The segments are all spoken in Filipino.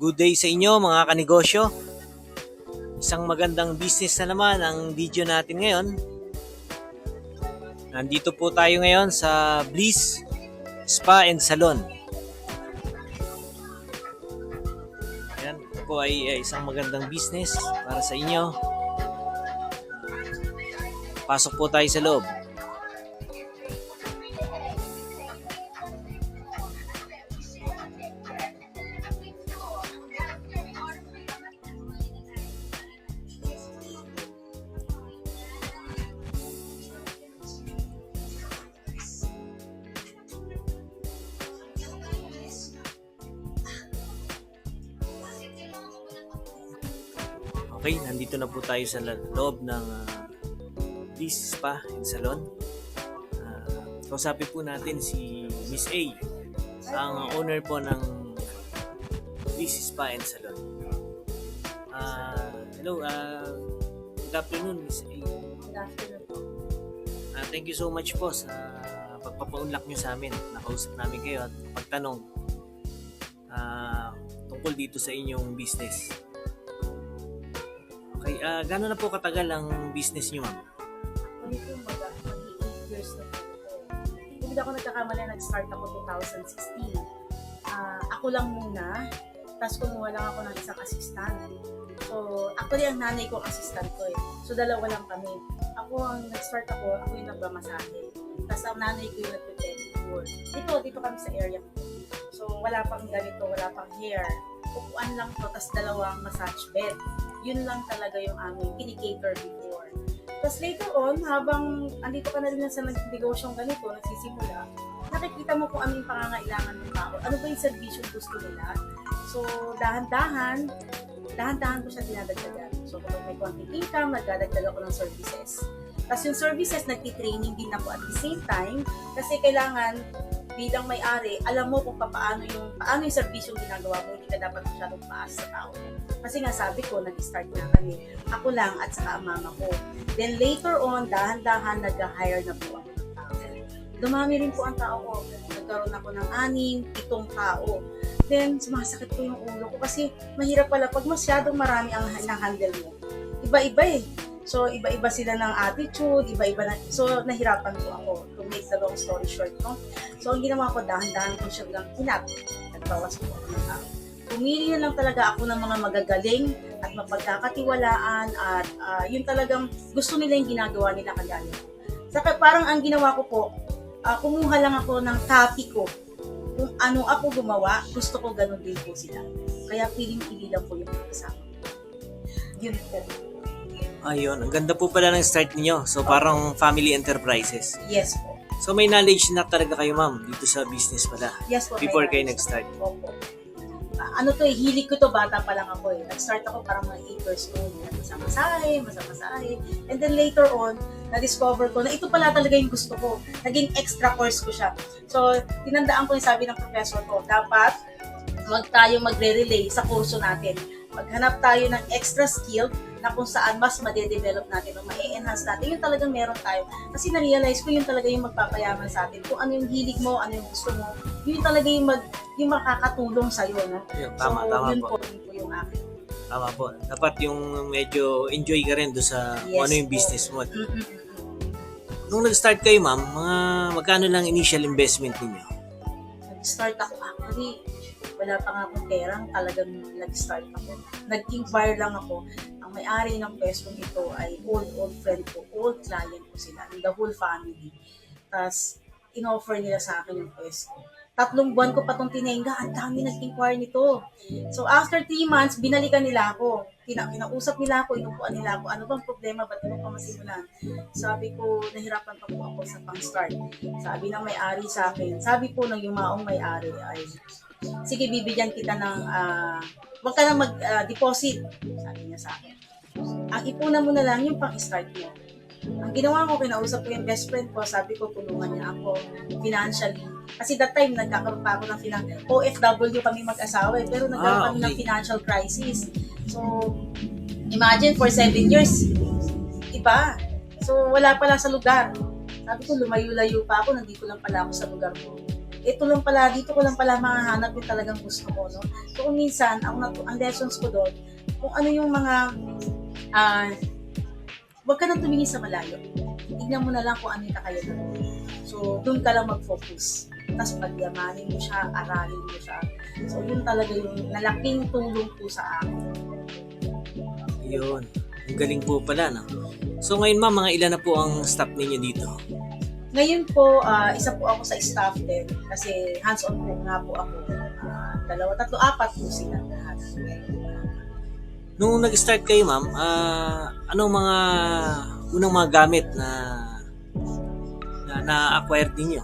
Good day sa inyo mga kanegosyo. Isang magandang business na naman ang video natin ngayon. Nandito po tayo ngayon sa Bliss Spa and Salon. Ayan, ito po ay isang magandang business para sa inyo. Pasok po tayo sa loob. Okay, nandito na po tayo sa loob ng Bliss Spa and Salon. Kausapin po natin si Miss A, ang owner po ng Bliss Spa and Salon. Hello, good afternoon Miss A. Good afternoon po. Thank you so much po sa pagpapaunlak nyo sa amin. Nakausap namin kayo at pagtanong tungkol dito sa inyong business. Okay, gano'n na po katagal ang business nyo, ma'am? Kami po mag-8 years na po. Kung hindi ako nagkakamali, nag-start ako 2016. Ako lang muna, tapos kumuha lang ako ng isang assistant. So, actually, ang nanay ko ang assistant ko eh. So, dalawa lang kami. Ako ang nag-start ako yung nagmamasahe. Tapos ang nanay ko yung nag-pedicure. Dito kami sa area ko. So, wala pang ganito, wala pang hair. Upuan lang to, tapos dalawang massage bed. Yun lang talaga yung aming pinikater before. Tapos later on, habang andito ka na rin sa negosyong ganito, nagsisimula, nakikita mo kung anong pangangailangan ng tao. Ano ba yung servisyo gusto nila? So, dahan-dahan ko siya dinadagdagan. So, kapag may konting income, nagdadagdag ako ng services. Tapos yung services, nagtitraining din ako at the same time, kasi kailangan bilang may-ari, alam mo kung paano yung serbisyong ginagawa mo, hindi ka dapat masyadong maas sa tao. Kasi nga sabi ko, nag-start na kami. Ako lang at saka ang mama ko. Then later on, dahan-dahan nag-hire na po ako ng tao. Dumami rin po ang tao ko. Nagkaroon ako ng 6, 7 tao. Then sumasakit po yung ulo ko kasi mahirap pala pag masyadong marami ang handle mo. Iba-iba eh. So, iba-iba sila ng attitude, iba-iba na. So, nahirapan po ako. To make the long story short, no? So, ang ginawa ko, dahan-dahan ko siya lang kinap. Nagbawas po ako ng tao. Pumili na lang talaga ako ng mga magagaling at mapagkakatiwalaan at yun talagang gusto nila yung ginagawa nila kagaya. Saka parang ang ginawa ko po, kumuha lang ako ng copy ko. Kung ano ako gumawa, gusto ko ganun din po sila. Kaya piling-pili lang po yung kasama. Yun po. Ayun, ang ganda po pala ng start niyo. So, parang family enterprises. Yes po. So, may knowledge na talaga kayo, ma'am, dito sa business pala. Yes po. Before kayo nag-start. Opo. Ano to, hilig ko to, bata pa lang ako eh. Nag-start ako parang mga 8 years old. Masamasahe. And then later on, na-discover ko na ito pala talaga yung gusto ko. Naging extra course ko siya. So, tinandaan ko yung sabi ng professor ko, dapat wag tayong magre-relay sa kurso natin. Maghanap tayo ng extra skill na kung saan mas madedevelop natin o ma-enhance natin. Yung talagang meron tayo. Kasi na-realize ko yun talaga yung magpapayaman sa atin. Kung ano yung hilig mo, ano yung gusto mo, yun talaga yung makakatulong sa'yo. No? Tama yun po. Yun po yung akin. Tama po. Dapat yung medyo enjoy ka rin doon sa kung ano yung business mo. Nung nag-start kayo, ma'am, magkano lang initial investment niyo? Nag-start ako actually. Wala pa nga akong perang, talagang nag-start ako. Nag-inquire lang ako. Ang may-ari ng pwestong ito ay old friend ko, old client ko sila, the whole family. Tapos, in-offer nila sa akin yung pwesto. 3 buwan ko pa itong tinengga, ang dami nag-inquire nito. So, after 3 months, binalikan nila ako. Kinausap nila ako, inupuan nila ako, ano bang problema, ba't mo pa masimulan? Sabi ko, nahirapan pa po ako sa pang-start. Sabi ng may-ari sa akin, sabi po ng yumaong may-ari ay, sige, bibigyan kita ng, wag ka na mag-deposit, sabi niya sa akin. Ang ipunan mo na lang yung pang-start mo. Ang ginawa ko, kinausap ko yung best friend ko, sabi ko, tulungan niya ako financially. Kasi that time, nagkakaroon pa ako ng OFW kami mag-asawa pero nagkaroon kami ng financial crisis. So, imagine, for 7 years, iba. So, wala pala sa lugar. Sabi ko, lumayo-layo pa ako, nandito lang pala ako sa lugar ko. ito lang pala, dito ko lang pala mahahanap yung talagang gusto ko, no? So, kung minsan, ang lessons ko doon, kung ano yung mga, huwag ka nang tumingin sa malayo. Tignan mo na lang kung ano yung kakayahan mo. So, doon ka lang mag-focus. Tapos pagyamanin mo siya, aralin mo siya. So, yun talaga yung nalaking tulong po sa akin. Yun. Ang galing po pala, no? So ngayon ma'am, mga ilan na po ang staff ninyo dito? Ngayon po, isa po ako sa staff din kasi hands-on po nga po ako. 2, 3, 4 po sila lahat. Nung nag-start kayo ma'am, anong mga unang mga gamit na na-acquire ninyo?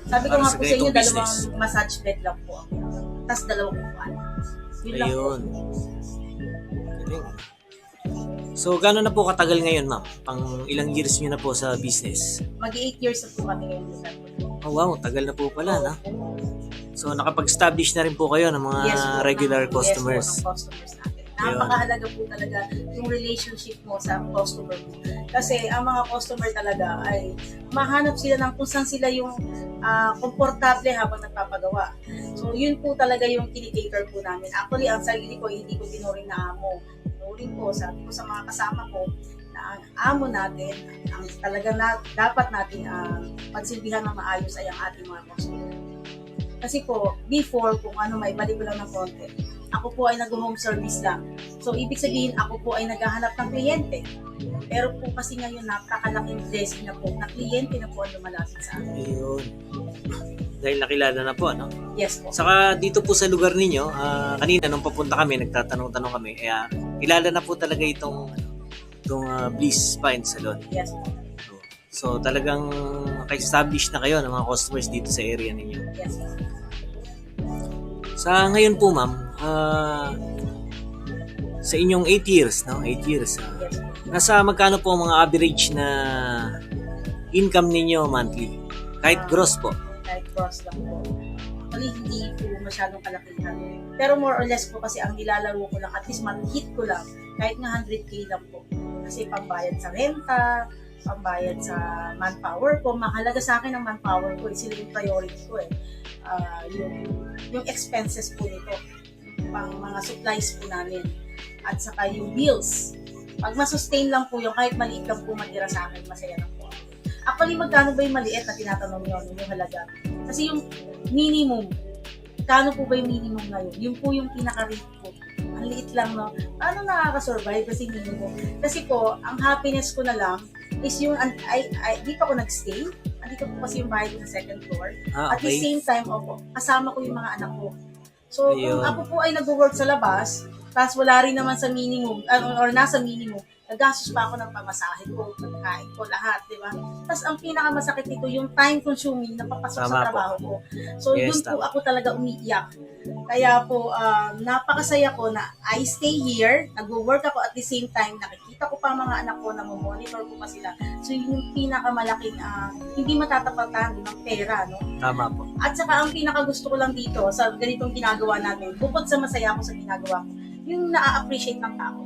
Sabi ko Para nga sa po sa inyo, ganitong business. 2 massage bed lang po ako. Tapos 2 upuan. Yun lang po. Ayun. Galing. So, gano'n na po katagal ngayon, ma'am? Pang ilang years nyo na po sa business? Mag-8 years na po kami ngayon. Oh, wow. Tagal na po pala, na? So, nakapag-establish na rin po kayo ng mga Yes, po, regular ng- customers. Yes, po, ng customers natin. Napakahalaga po talaga yung relationship mo sa customer mo. Kasi ang mga customer talaga ay mahanap sila ng kung saan sila yung komportable habang nagpapagawa. So, yun po talaga yung kinikater po namin. Actually, ang sarili ko, hindi ko tinuring na amo. Tinuring ko, sabi ko sa mga kasama ko, na ang amo natin, ang talaga dapat natin pagsilbihan ng maayos ay ang ating mga customer. Kasi po, before, kung ano, may balik ko lang ng konti, ako po ay nag-home service lang. So, ibig sabihin, ako po ay naghahanap ng kliyente. Pero po kasi ngayon, napakalaking blessing na po, na kliyente na po ang lumalapit sa akin. Ayun. Dahil nakilala na po, no? Yes po. Saka dito po sa lugar ninyo, kanina nung papunta kami, nagtatanong-tanong kami, kilala na po talaga itong Bliss Spa and Salon. Yes po. So, talagang naka-establish na kayo ng mga customers dito sa area ninyo. Yes po. Sa ngayon po, ma'am, sa inyong 8 years, no? 8 years. Yes po. Nasa magkano po ang mga average na income ninyo monthly? Kahit gross po. Kahit cross lang po. Actually, hindi po masyadong kalakihan. Pero more or less po kasi ang nilalaro ko lang, at least ma-hit ko lang, kahit nga 100K lang po. Kasi pambayad sa renta, pambayad sa manpower ko. Mahalaga sa akin ang manpower ko. Sila yung priority ko eh. Yung expenses po nito. Pang mga supplies po namin. At saka yung bills. Pag masustain lang po yung kahit maliit lang po matira sa akin, masaya na po. Actually, magkano ba yung maliit na tinatanong nyo yung halaga? Kasi yung minimum, kano po ba yung minimum ngayon? Yung po yung pinaka-rate ko. Ang liit lang, no? Paano nakaka-survive kasi minimum? Kasi po, ang happiness ko na lang is yung, di pa ako nag-stay. Andito po kasi yung bahay ko sa second floor. At the Okay. same time, kasama ko yung mga anak ko. So, Ayun. kung ako po ay nag-work sa labas, tapos wala rin naman sa minimum, or nasa minimum, nagastos pa ako ng pamasahe ko, pagkain ko, lahat, di ba? Tapos ang pinakamasakit nito, yung time consuming na papasok Tama sa po. trabaho ko. So, Yes, yun po tama. ako talaga umiiyak. Kaya po, napakasaya ko na I stay here, nag-work ako at the same time, nakikita ko pa ang mga anak ko, na-monitor ko pa sila. So, yun yung pinakamalaking, hindi matatapatan ng pera, no? Tama po. At saka ang pinakagusto ko lang dito sa ganitong ginagawa namin, bukod sa masaya ako sa ginagawa ko, yung na-appreciate ng tao.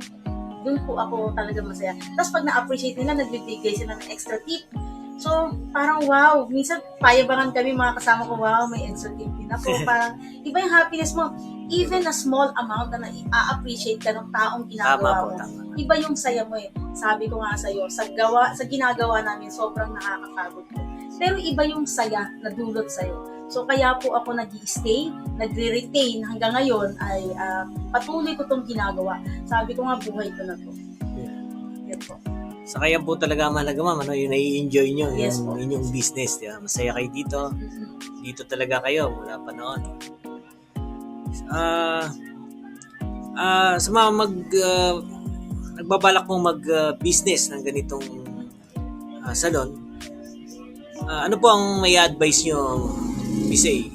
Doon po ako talaga masaya. Tapos pag na-appreciate nila, nagbibigay sila ng extra tip. So, parang wow. Minsan, payabangan kami mga kasama ko, wow, may extra tip din ako. Parang, iba yung happiness mo. Even a small amount na na-appreciate ka ng taong Tama ginagawa po, mo. tama. Iba yung saya mo eh. Sabi ko nga sa'yo, sa ginagawa namin, sobrang nakakapagod ko. Pero iba yung saya na dulot sa'yo. So, kaya po ako nag-i-stay, nagre-retain hanggang ngayon ay patuloy ko itong ginagawa. Sabi ko nga, buhay ko na to. Yan po. Saka yan po talaga mahalaga, ma'am, ano, yung nai-enjoy nyo, Yes yung po. inyong business. Diba? Masaya kayo dito. Dito talaga kayo mula pa noon. Sa mga nagbabalak mong mag-business ng ganitong salon, ano po ang may advice nyo, Bisay?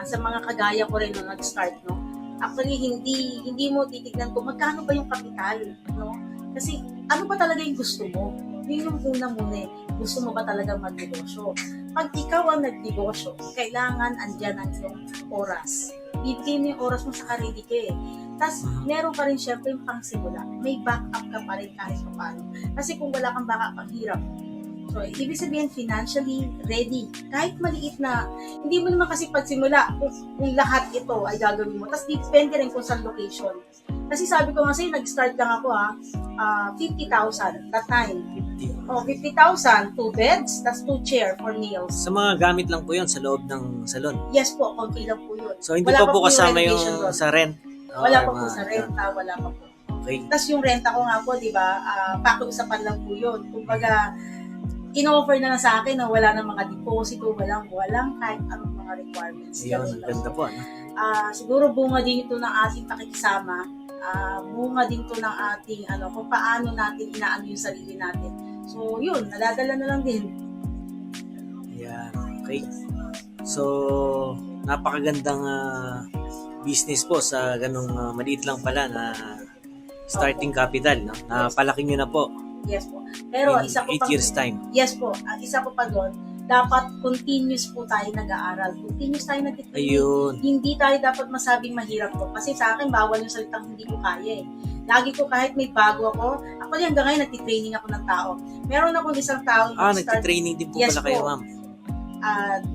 Sa mga kagaya ko rin nung nag-start, no? Actually, hindi mo titignan kung magkano ba yung kapital, no? Kasi, ano ba talaga yung gusto mo? Yun yung una muna eh. Gusto mo ba talaga magnegosyo? Pag ikaw ang nagnegosyo, kailangan andyan ang iyong oras. Bibigay mo yung oras mo sa sarili ka eh. Tapos, meron ka rin syempre yung pangsimula. May backup ka pa rin kahit paano. Kasi kung wala kang backup, ang hirap. So, ibig sabihin, financially ready. Kahit maliit na, hindi mo naman kasi pagsimula kung lahat ito ay gagawin mo. Tapos, depende rin kung saan location. Kasi sabi ko nga sa'yo, nag-start lang ako 50,000 that time. 50,000, 2 beds, tas 2 chair for meals. Sa mga gamit lang po yun sa loob ng salon. Yes po, konti lang po yun. So, hindi Wala pa po kasama renovation yung doon. sa rent? Wala Or pa po mga- sa renta, wala pa po. Okay. Tapos yung renta ko nga po, di ba, pakiusapan lang po yun. Kumbaga, in-offer na lang sa akin na wala ng mga deposito, walang kahit anong mga requirements. Ayun, Ganun lang. ganda po. Ano? Siguro bunga din ito ng ating pakikisama. Bunga din ito ng ating kung paano natin inaano yung sarili natin. So, yun, nadadala na lang din. Ayan, okay. So, napakagandang business po sa ganung maliit lang pala na starting capital, no? Napalaki nyo na po Yes po. Pero in isa ko 8 years time. Yes po. Ang isa ko pa doon, dapat continuous po tayo nag-aaral. Continuous tayo nag-training. Ayun. Hindi tayo dapat masabing mahirap po. Kasi sa akin, bawal yung salitang hindi ko kaya eh. Lagi ko kahit may bago ako, actually hanggang ngayon nagtitraining ako ng tao. Meron akong isang tao Nagtitraining din po Yes pala kayo, po. ma'am.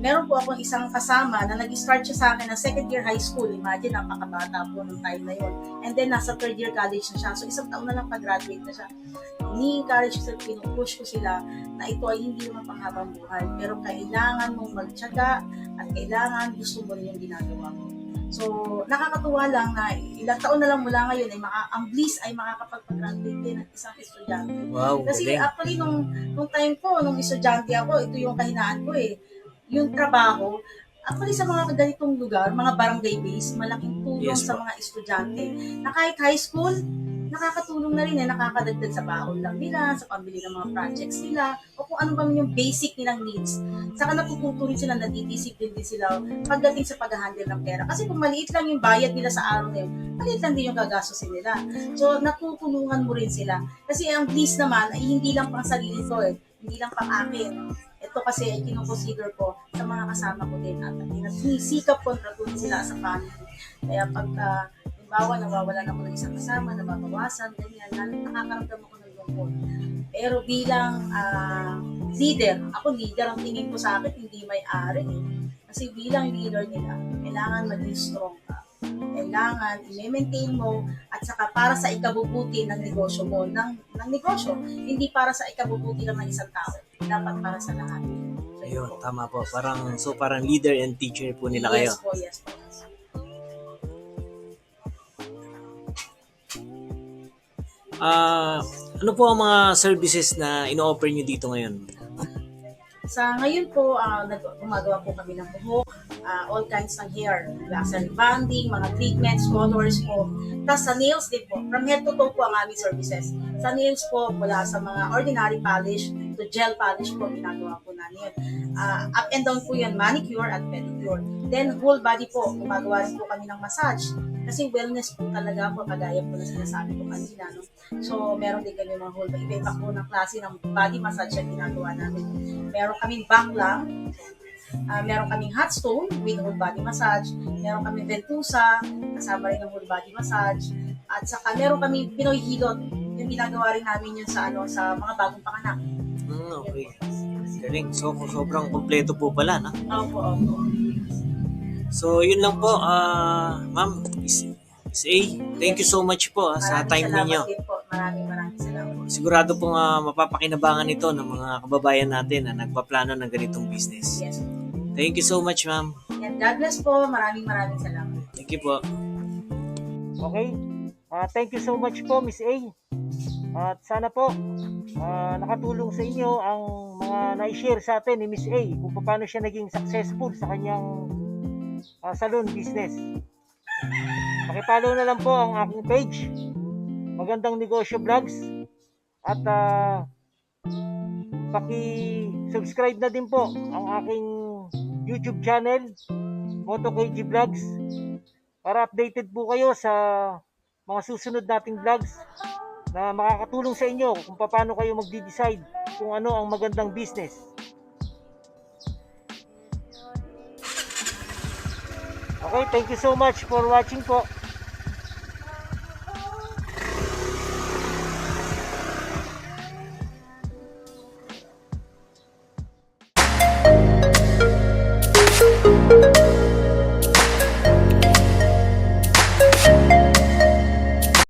Meron po akong isang kasama na nag-start siya sa akin ng second year high school. Imagine, napakabata po nung time na yun. And then, nasa third year college na siya. So, isang taon na lang pag-graduate na siya. Ni-encourage ko sila, pinupush ko sila na ito ay hindi naman panghabang buhay. Pero kailangan mong magtiyaga at kailangan gusto mo rin yung ginagawa mo. So, nakakatuwa lang na ilang taon na lang mula ngayon ay ang bliss ay makakapag-graduate din ng isang estudyante. Wow, Kasi galing. actually, nung time ko, nung estudyante ako, ito yung kahinaan ko eh. Yung trabaho, actually sa mga ganitong lugar, mga barangay base, malaking tulong Yes, sa po. mga estudyante. Na kahit high school, nakakatulong na rin nakakadagdag sa baon lang nila, sa pambili ng mga projects nila, o kung ano ba yung basic nilang needs. Saka natututo rin sila, nadidiscipline din sila pagdating sa pag-handle ng pera. Kasi kung maliit lang yung bayad nila sa araw na yun, maliit lang din yung gagastusin nila. So, natutulungan mo rin sila. Kasi ang bliss naman ay hindi lang pang sarili ko eh, hindi lang pang akin. Ito kasi ay kinukonsider ko sa mga kasama ko din at sinikap ko na tulong sila sa family. Kaya pagka halimbawa, nawawala na ako ng isang kasama, nababawasan, ganyan, nakakaramdam ako ng lungkot. Pero bilang leader, ako leader, ang tingin ko sa akin, hindi may-ari. Kasi bilang leader nila, kailangan maging strong ka. Kailangan i-maintain mo at saka para sa ikabubuti ng negosyo mo, ng negosyo, hindi para sa ikabubuti lang ng isang tao. Dapat para sa lahat. So, Ayun, tama po. Parang leader and teacher po nila kayo. Yes po, yes po. Ano po ang mga services na ino-offer nyo dito ngayon? Sa ngayon po, gumagawa po kami ng buhok, all kinds ng hair, laser rebonding, mga treatments, colors po. Tapos sa nails din po, from head to toe po ang aming services. Sa nails po, mula sa mga ordinary polish to gel polish po, ginagawa po namin. Up and down po yun, manicure at pedicure. Then whole body po, gumagawa rin po kami ng massage. Kasi wellness po talaga po, kagaya po na sinasabi ko kanina. No? So, meron din kami mga whole body. Iba po ng klase ng body massage ang ginagawa namin. Meron kaming back lang, meron kaming hot stone with whole body massage, meron kaming ventusa, kasama rin ng whole body massage, at saka meron kaming Pinoy hilot. Yung ginagawa rin namin yun sa sa mga bagong panganak. Okay. Galing. So, sobrang kompleto po pala, no? Opo. So, yun lang po, ma'am, Miss A, thank you so much po sa time ninyo. Maraming salamat. Sigurado po mapapakinabangan ito ng mga kababayan natin na nagpaplano ng ganitong business. Yes. Thank you so much, ma'am. And God bless po. Maraming salamat. Thank you po. Okay. Thank you so much po, Miss A. At sana po nakatulong sa inyo ang mga na-share sa atin ni Miss A kung paano siya naging successful sa kanyang salon business. Pakipollow na lang po ang aking page, Magandang Negosyo Vlogs, at paki-subscribe na din po ang aking YouTube channel, Moto KG Vlogs, para updated po kayo sa mga susunod nating vlogs na makakatulong sa inyo kung paano kayo magde-decide kung ano ang magandang business. Okay, thank you so much for watching po.